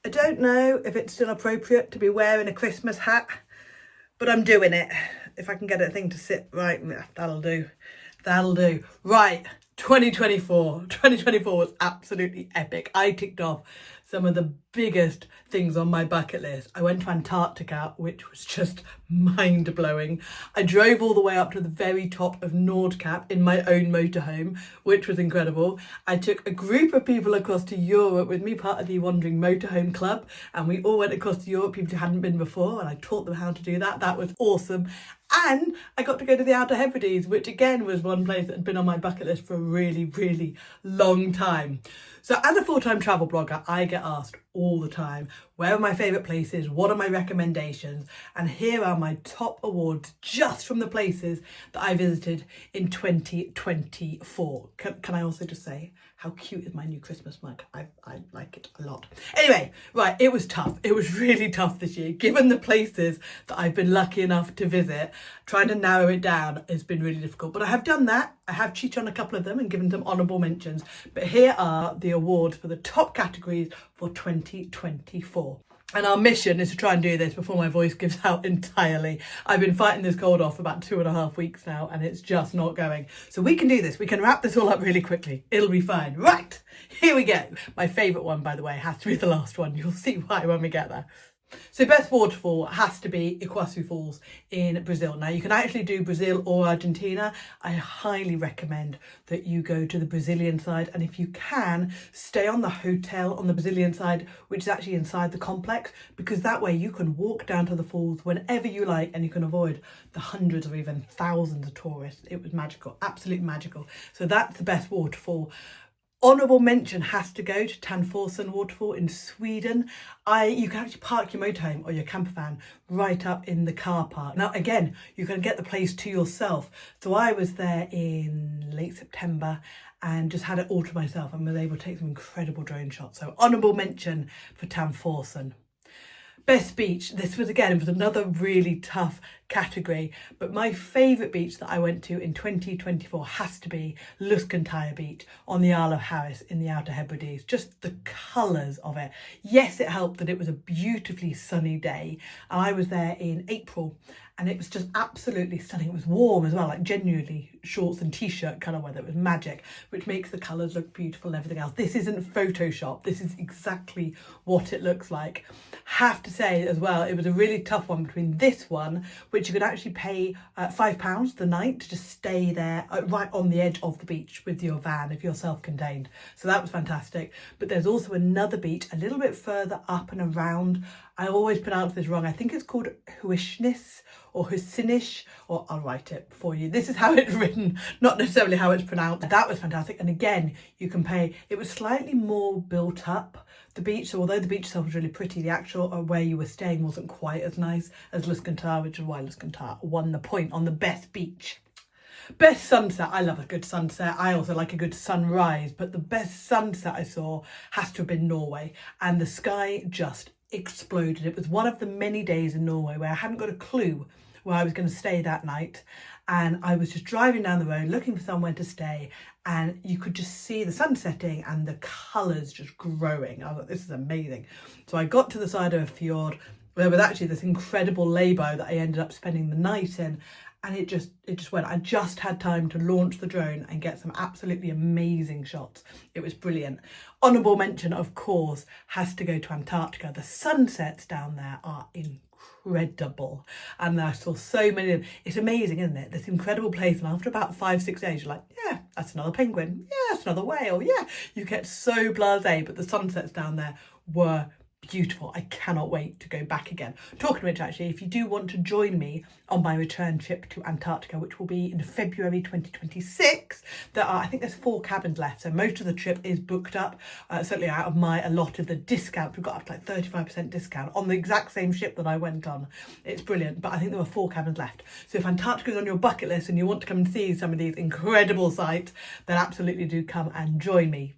I don't know if it's still appropriate to be wearing a Christmas hat, but I'm doing it. If I can get a thing to sit right, that'll do. That'll do. Right, 2024. 2024 was absolutely epic. I ticked off some of the biggest things on my bucket list. I went to Antarctica, which was just mind-blowing. I drove all the way up to the very top of Nordkap in my own motorhome, which was incredible. I took a group of people across to Europe with me, part of the Wandering Motorhome Club, and we all went across to Europe, people who hadn't been before, and I taught them how to do that. That was awesome. And I got to go to the Outer Hebrides, which again was one place that had been on my bucket list for a really, really long time. So as a full-time travel blogger, I get asked all the time, where are my favourite places? What are my recommendations? And here are my top awards just from the places that I visited in 2024. Can I also just say, how cute is my new Christmas mug? I like it a lot. Anyway, right, it was tough. It was really tough this year. Given the places that I've been lucky enough to visit, trying to narrow it down has been really difficult. But I have done that. I have cheated on a couple of them and given them honourable mentions. But here are the awards for the top categories for 2024. And our mission is to try and do this before my voice gives out entirely. I've been fighting this cold off for about 2.5 weeks now and it's just not going. So we can do this. We can wrap this all up really quickly. It'll be fine. Right, here we go. My favourite one, by the way, has to be the last one. You'll see why when we get there. So best waterfall has to be Iguazu Falls in Brazil. Now you can actually do Brazil or Argentina. I highly recommend that you go to the Brazilian side, and if you can, stay on the hotel on the Brazilian side, which is actually inside the complex, because that way you can walk down to the falls whenever you like and you can avoid the hundreds or even thousands of tourists. It was magical, absolutely magical. So that's the best waterfall. Honourable mention has to go to Tanforsen Waterfall in Sweden. You can actually park your motorhome or your camper van right up in the car park. Now, again, you can get the place to yourself. So I was there in late September and just had it all to myself and was able to take some incredible drone shots. So honourable mention for Tanforsen. Best beach, this was another really tough category, but my favourite beach that I went to in 2024 has to be Luskentyre Beach on the Isle of Harris in the Outer Hebrides. Just the colours of it. Yes, it helped that it was a beautifully sunny day, and I was there in April and it was just absolutely stunning. It was warm as well, like genuinely shorts and t-shirt colour weather. It was magic, which makes the colours look beautiful and everything else. This isn't Photoshop. This is exactly what it looks like. Have to say as well, it was a really tough one between this one, which you could actually pay £5 the night to just stay there right on the edge of the beach with your van if you're self-contained. So that was fantastic. But there's also another beach a little bit further up and around. I always pronounce this wrong. I think it's called Huishnis or Husinish, or I'll write it for you. This is how it's written, not necessarily how it's pronounced. That was fantastic. And again, you can pay, it was slightly more built up, the beach. So although the beach itself was really pretty, the actual where you were staying wasn't quite as nice as Luskentyre, which is why Luskentyre won the point on the best beach. Best sunset, I love a good sunset. I also like a good sunrise, but the best sunset I saw has to have been Norway, and the sky just exploded. It was one of the many days in Norway where I hadn't got a clue where I was going to stay that night, and I was just driving down the road looking for somewhere to stay, and you could just see the sun setting and the colours just growing. I thought, this is amazing. So I got to the side of a fjord where there was actually this incredible lay-by that I ended up spending the night in, and it just went. I just had time to launch the drone and get some absolutely amazing shots. It was brilliant. Honourable mention, of course, has to go to Antarctica. The sunsets down there are incredible, and I saw so many of them. It's amazing, isn't it? This incredible place, and after about 5-6 days, you're like, yeah, that's another penguin. Yeah, that's another whale. Yeah, you get so blasé, but the sunsets down there were beautiful. I cannot wait to go back again. Talking of which, actually, if you do want to join me on my return trip to Antarctica, which will be in February 2026, I think there's 4 cabins left, so most of the trip is booked up. Certainly out of my allotted the discount, we've got up to like 35% discount on the exact same ship that I went on. It's brilliant, but I think there were 4 cabins left. So if Antarctica is on your bucket list and you want to come and see some of these incredible sights, then absolutely do come and join me.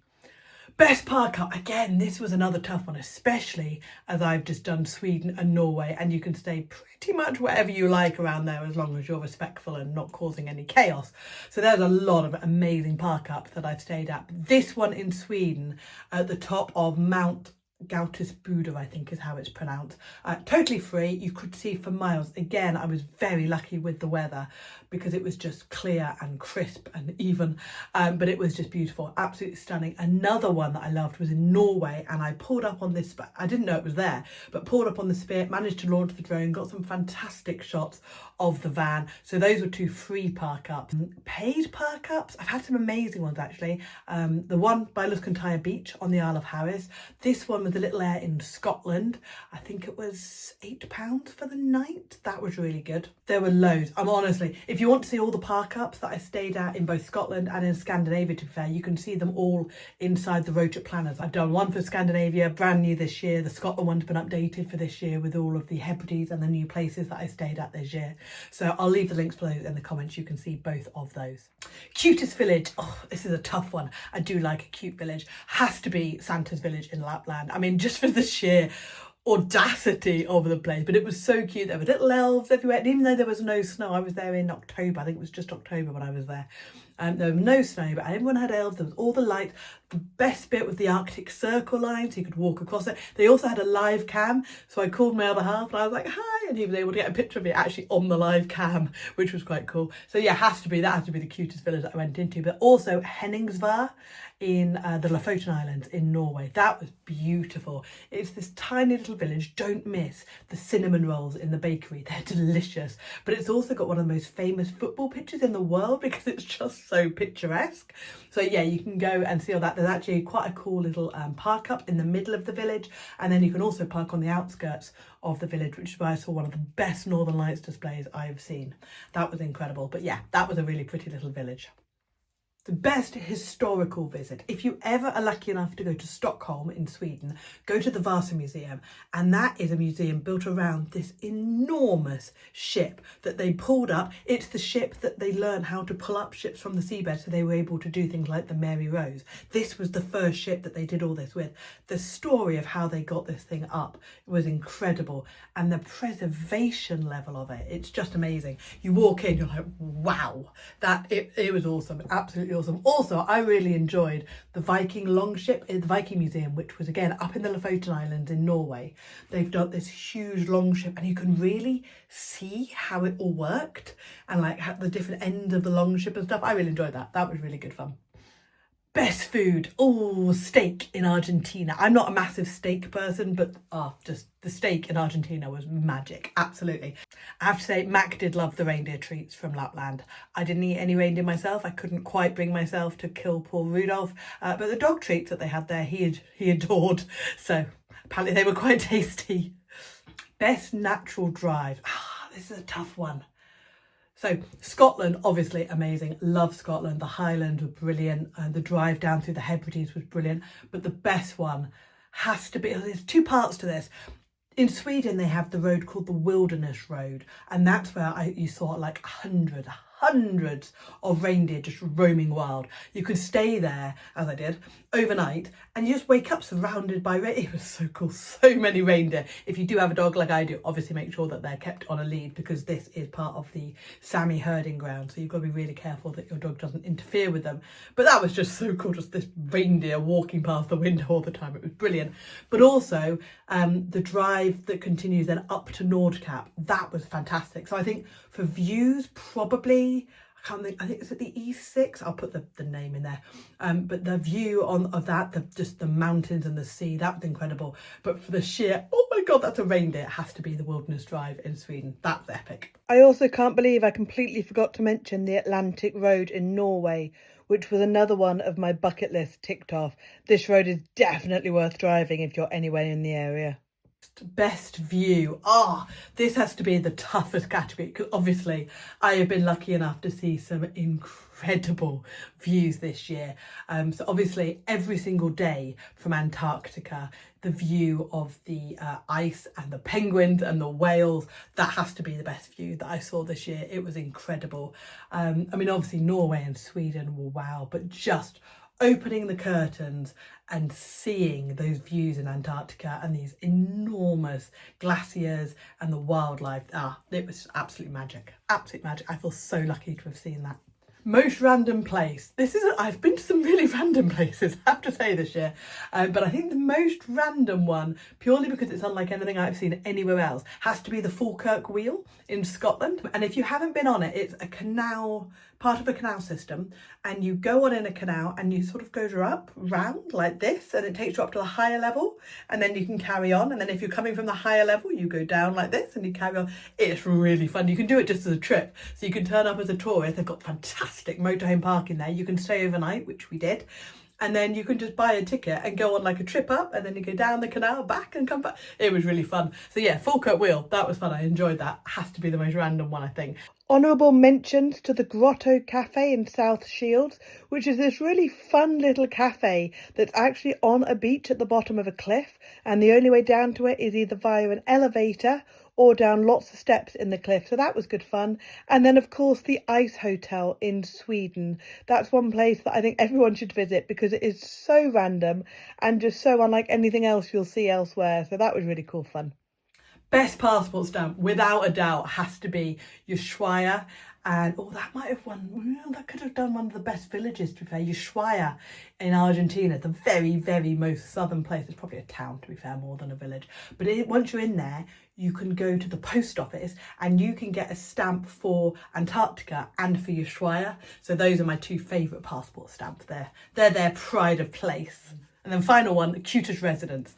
Best park up, again, this was another tough one, especially as I've just done Sweden and Norway, and you can stay pretty much wherever you like around there as long as you're respectful and not causing any chaos. So there's a lot of amazing park ups that I've stayed at. This one in Sweden at the top of Mount Cutest Village, I think is how it's pronounced. Totally free. You could see for miles. Again, I was very lucky with the weather because it was just clear and crisp and even, but it was just beautiful, absolutely stunning. Another one that I loved was in Norway, and I pulled up on this, I didn't know it was there, but pulled up on the Spirit, managed to launch the drone, got some fantastic shots of the van. So those were 2 free park ups. Paid park ups, I've had some amazing ones actually. The one by Luscantire Beach on the Isle of Harris. This one was a little air in Scotland. I think it was £8 for the night. That was really good. There were loads. Honestly, if you want to see all the park ups that I stayed at in both Scotland and in Scandinavia, to be fair, you can see them all inside the road trip planners. I've done one for Scandinavia, brand new this year. The Scotland one's been updated for this year with all of the Hebrides and the new places that I stayed at this year. So I'll leave the links below in the comments. You can see both of those. Cutest village. Oh, this is a tough one. I do like a cute village. Has to be Santa's village in Lapland. I mean, just for the sheer audacity of the place, but it was so cute. There were little elves everywhere, and even though there was no snow, I was there in October, I think it was just October when I was there. There was no snow, but everyone had elves. There was all the light. The best bit was the Arctic Circle line, so you could walk across it. They also had a live cam, so I called my other half and I was like, hi, and he was able to get a picture of me actually on the live cam, which was quite cool. So yeah, that has to be the cutest village that I went into. But also Henningsvær in the Lofoten Islands in Norway. That was beautiful. It's this tiny little village. Don't miss the cinnamon rolls in the bakery. They're delicious. But it's also got one of the most famous football pitches in the world because it's just so picturesque. So yeah, you can go and see all that. There's actually quite a cool little park up in the middle of the village, and then you can also park on the outskirts of the village, which is where I saw one of the best Northern Lights displays I've seen. That was incredible. But yeah, that was a really pretty little village. The best historical visit. If you ever are lucky enough to go to Stockholm in Sweden, go to the Vasa Museum, and that is a museum built around this enormous ship that they pulled up. It's the ship that they learned how to pull up ships from the seabed, so they were able to do things like the Mary Rose. This was the first ship that they did all this with. The story of how they got this thing up was incredible, and the preservation level of it, it's just amazing. You walk in, you're like, wow, it was awesome, absolutely awesome. Also, I really enjoyed the Viking longship in the Viking Museum, which was again up in the Lofoten Islands in Norway. They've done this huge longship, and you can really see how it all worked and like how the different ends of the longship and stuff. I really enjoyed that. That was really good fun. Best food. Oh, steak in Argentina. I'm not a massive steak person, but just the steak in Argentina was magic. Absolutely. I have to say, Mac did love the reindeer treats from Lapland. I didn't eat any reindeer myself. I couldn't quite bring myself to kill poor Rudolph. But the dog treats that they had there, he adored. So apparently they were quite tasty. Best natural drive. This is a tough one. So Scotland, obviously amazing. Love Scotland. The Highlands were brilliant. The drive down through the Hebrides was brilliant. But the best one has to be, there's 2 parts to this. In Sweden, they have the road called the Wilderness Road. And that's where you saw like hundreds of reindeer just roaming wild. You could stay there, as I did, overnight, and you just wake up surrounded by reindeer. It was so cool, so many reindeer. If you do have a dog like I do, obviously make sure that they're kept on a lead, because this is part of the Sami herding ground, so you've got to be really careful that your dog doesn't interfere with them. But that was just so cool, just this reindeer walking past the window all the time. It was brilliant. But also the drive that continues then up to Nordkapp, that was fantastic. So I think for views, probably, I think it's at the E6. I'll put the name in there. But the view of that, just the mountains and the sea, that was incredible. But for the sheer, oh my God, that's a reindeer. It has to be the Wilderness Drive in Sweden. That's epic. I also can't believe I completely forgot to mention the Atlantic Road in Norway, which was another one of my bucket list ticked off. This road is definitely worth driving if you're anywhere in the area. Best view. This has to be the toughest category, because obviously I have been lucky enough to see some incredible views this year. So obviously every single day from Antarctica, the view of the ice and the penguins and the whales, that has to be the best view that I saw this year. It was incredible. I mean, obviously Norway and Sweden were wow, but just opening the curtains and seeing those views in Antarctica and these enormous glaciers and the wildlife, it was absolute magic. Absolute magic. I feel so lucky to have seen that. Most random place. I've been to some really random places, I have to say, this year. But I think the most random one, purely because it's unlike anything I've seen anywhere else, has to be the Falkirk Wheel in Scotland. And if you haven't been on it, it's a canal, part of a canal system, and you go on in a canal and you sort of go round like this, and it takes you up to the higher level, and then you can carry on. And then if you're coming from the higher level, you go down like this and you carry on. It's really fun. You can do it just as a trip. So you can turn up as a tourist. They've got fantastic motorhome parking there. You can stay overnight, which we did. And then you can just buy a ticket and go on like a trip up, and then you go down the canal, back and come back. It was really fun. So yeah, Falkirk Wheel, that was fun. I enjoyed that. Has to be the most random one, I think. Honourable mentions to the Grotto Cafe in South Shields, which is this really fun little cafe that's actually on a beach at the bottom of a cliff, and the only way down to it is either via an elevator or down lots of steps in the cliff. So that was good fun. And then, of course, the Ice Hotel in Sweden. That's one place that I think everyone should visit because it is so random and just so unlike anything else you'll see elsewhere. So that was really cool fun. Best passport stamp, without a doubt, has to be Ushuaia. And that might have won, that could have done one of the best villages, to be fair. Ushuaia in Argentina, the very, very most southern place. It's probably a town, to be fair, more than a village. But once you're in there, you can go to the post office and you can get a stamp for Antarctica and for Ushuaia. So those are my two favourite passport stamps there. They're their pride of place. And then final one, Cutest Residence.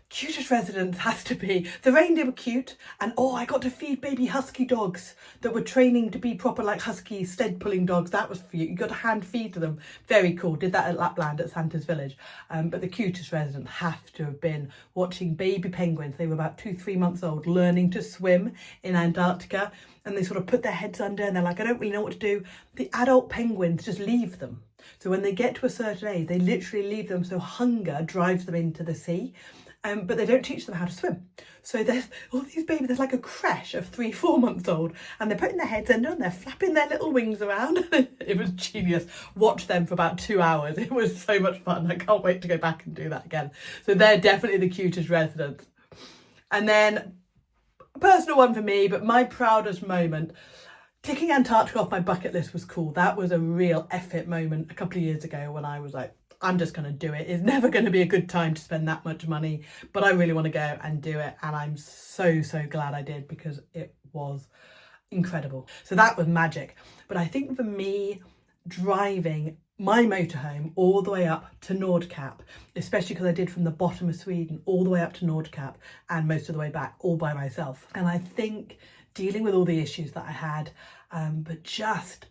Cutest Residence has to be, the reindeer were cute, and I got to feed baby husky dogs that were training to be proper like husky sled pulling dogs. That was for you. You got to hand feed to them. Very cool. Did that at Lapland at Santa's Village. But the Cutest Residence have to have been watching baby penguins. They were about 2-3 months old, learning to swim in Antarctica, and they sort of put their heads under and they're like, I don't really know what to do. The adult penguins just leave them. So when they get to a certain age, they literally leave them, so hunger drives them into the sea. But they don't teach them how to swim. So there's all these babies, there's like a creche of 3-4 months old, and they're putting their heads under and they're flapping their little wings around. It was genius. Watched them for about 2 hours. It was so much fun. I can't wait to go back and do that again. So they're definitely the Cutest Residents. And then a personal one for me, but my proudest moment, ticking Antarctica off my bucket list was cool. That was a real effort moment a couple of years ago when I was like, I'm just going to do it. It's never going to be a good time to spend that much money, but I really want to go and do it. And I'm so, so glad I did because it was incredible. So that was magic. But I think for me, driving my motorhome all the way up to Nordkapp, especially because I did from the bottom of Sweden all the way up to Nordkapp and most of the way back all by myself. And I think dealing with all the issues that I had, but just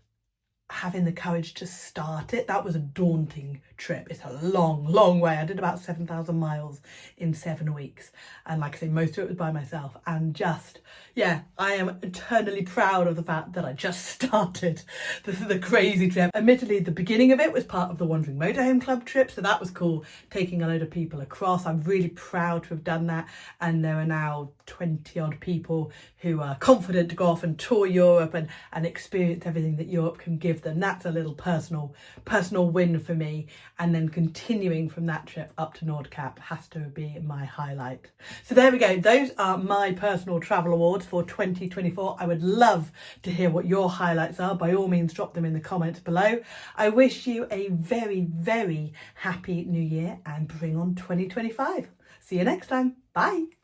having the courage to start it, that was a daunting trip. It's a long, long way. I did about 7,000 miles in 7 weeks. And like I say, most of it was by myself. And just, yeah, I am eternally proud of the fact that I just started the crazy trip. Admittedly, the beginning of it was part of the Wandering Motorhome Club trip. So that was cool, taking a load of people across. I'm really proud to have done that. And there are now 20 odd people who are confident to go off and tour Europe and experience everything that Europe can give them. That's a little personal win for me. And then continuing from that trip up to Nordkapp has to be my highlight. So there we go. Those are my personal travel awards for 2024. I would love to hear what your highlights are. By all means, drop them in the comments below. I wish you a very, very happy new year and bring on 2025. See you next time. Bye.